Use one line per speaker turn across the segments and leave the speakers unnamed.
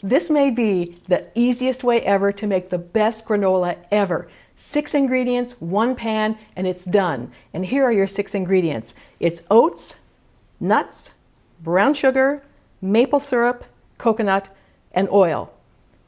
This may be the easiest way ever to make the best granola ever. 6 ingredients, 1 pan, and it's done. And here are your 6 ingredients. It's oats, nuts, brown sugar, maple syrup, coconut, and oil.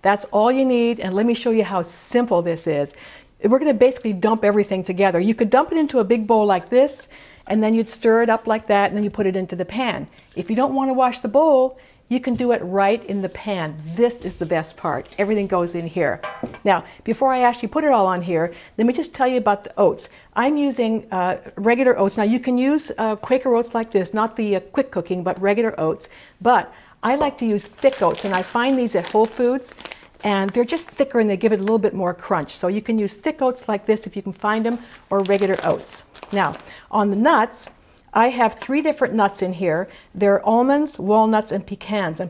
That's all you need, and let me show you how simple this is. We're going to basically dump everything together. You could dump it into a big bowl like this, and then you'd stir it up like that, and then you put it into the pan. If you don't want to wash the bowl, you can do it right in the pan. This is the best part. Everything goes in here. Now, before I actually put it all on here, let me just tell you about the oats. I'm using regular oats. Now, you can use Quaker oats like this, not the quick cooking, but regular oats. But I like to use thick oats, and I find these at Whole Foods, and they're just thicker and they give it a little bit more crunch. So you can use thick oats like this if you can find them, or regular oats. Now, on the nuts, I have 3 different nuts in here. They're almonds, walnuts, and pecans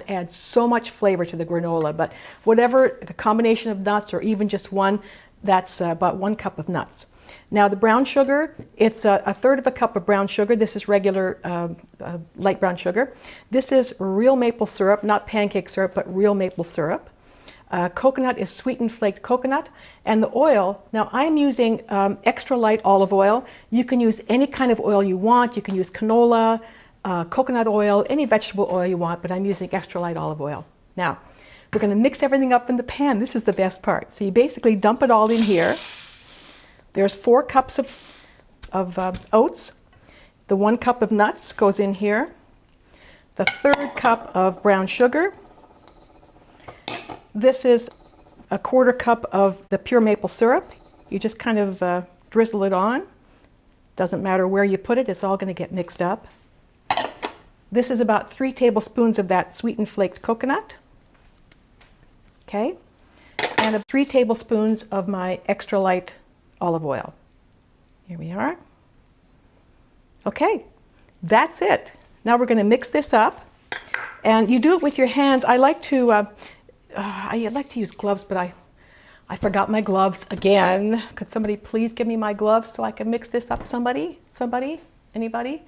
add so much flavor to the granola, but whatever the combination of nuts or even just one, that's about 1 cup of nuts. Now the brown sugar, it's a third of a cup of brown sugar. This is regular light brown sugar. This is real maple syrup, not pancake syrup, but real maple syrup. Coconut is sweetened flaked coconut. And the oil, now I'm using extra light olive oil. You can use any kind of oil you want. You can use canola, coconut oil, any vegetable oil you want, but I'm using extra light olive oil. Now, we're going to mix everything up in the pan. This is the best part. So you basically dump it all in here. There's 4 cups of oats. The 1 cup of nuts goes in here. The 3rd cup of brown sugar. This is a 1/4 cup of the pure maple syrup. You just kind of drizzle it on. Doesn't matter where you put it, it's all going to get mixed up. This is about 3 tablespoons of that sweetened flaked coconut. Okay. And 3 tablespoons of my extra light olive oil. Here we are. Okay, that's it. Now we're going to mix this up, and you do it with your hands. I like to use gloves, but I forgot my gloves again. Could somebody please give me my gloves so I can mix this up? Somebody? Anybody?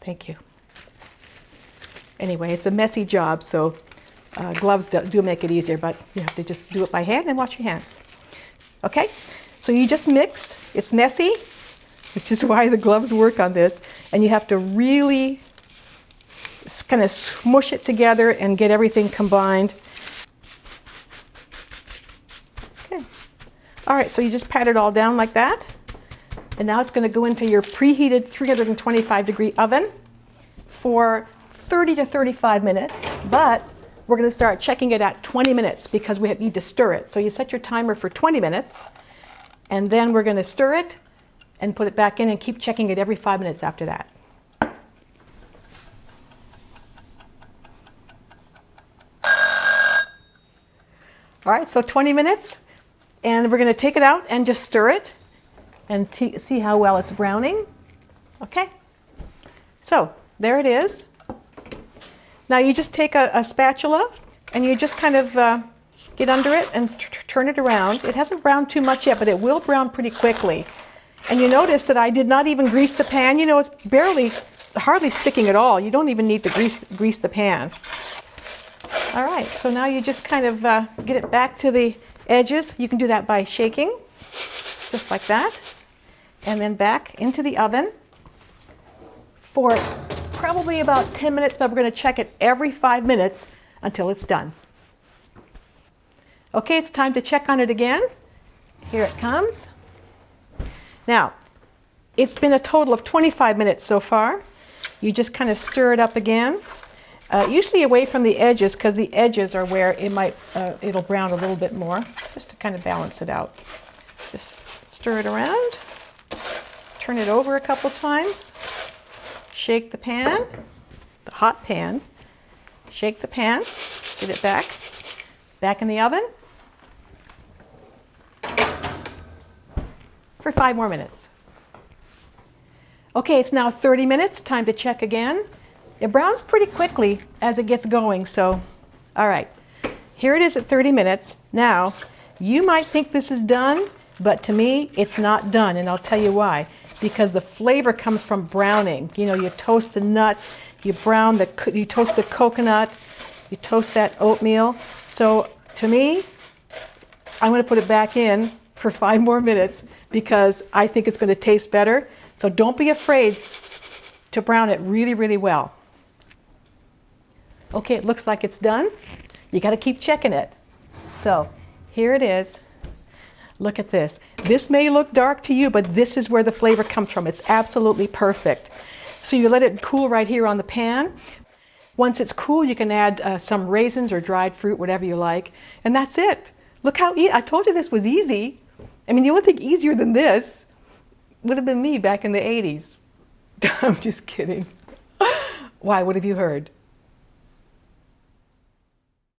Thank you. Anyway, it's a messy job, so gloves do make it easier, but you have to just do it by hand and wash your hands. Okay, so you just mix. It's messy, which is why the gloves work on this, and you have to really kind of smush it together and get everything combined. Okay, all right, so you just pat it all down like that, and now it's going to go into your preheated 325-degree oven for 30 to 35 minutes, but we're going to start checking it at 20 minutes because we need to stir it. So you set your timer for 20 minutes, and then we're going to stir it and put it back in and keep checking it every 5 minutes after that. All right, so 20 minutes, and we're going to take it out and just stir it and see how well it's browning. Okay, so there it is. Now you just take a spatula and you just kind of get under it and turn it around. It hasn't browned too much yet, but it will brown pretty quickly. And you notice that I did not even grease the pan. You know, it's hardly sticking at all. You don't even need to grease the pan. All right, so now you just kind of get it back to the edges. You can do that by shaking, just like that. And then back into the oven for probably about 10 minutes, but we're going to check it every 5 minutes until it's done. Okay, it's time to check on it again. Here it comes. Now, it's been a total of 25 minutes so far. You just kind of stir it up again, usually away from the edges, because the edges are where it'll brown a little bit more, just to kind of balance it out. Just stir it around, turn it over a couple times. Shake the pan, the hot pan, shake the pan, get it back in the oven for 5 more minutes. Okay, it's now 30 minutes, time to check again. It browns pretty quickly as it gets going, so, all right. Here it is at 30 minutes. Now, you might think this is done, but to me, it's not done, and I'll tell you why. because the flavor comes from browning. You know, you toast the nuts, you toast the coconut, you toast that oatmeal. So to me, I'm going to put it back in for 5 more minutes because I think it's going to taste better. So don't be afraid to brown it really, really well. Okay, it looks like it's done. You got to keep checking it. So here it is. Look at this. This may look dark to you, but this is where the flavor comes from. It's absolutely perfect. So you let it cool right here on the pan. Once it's cool, you can add some raisins or dried fruit, whatever you like. And that's it. Look how easy. I told you this was easy. I mean, the only thing easier than this would have been me back in the 80s. I'm just kidding. Why? What have you heard?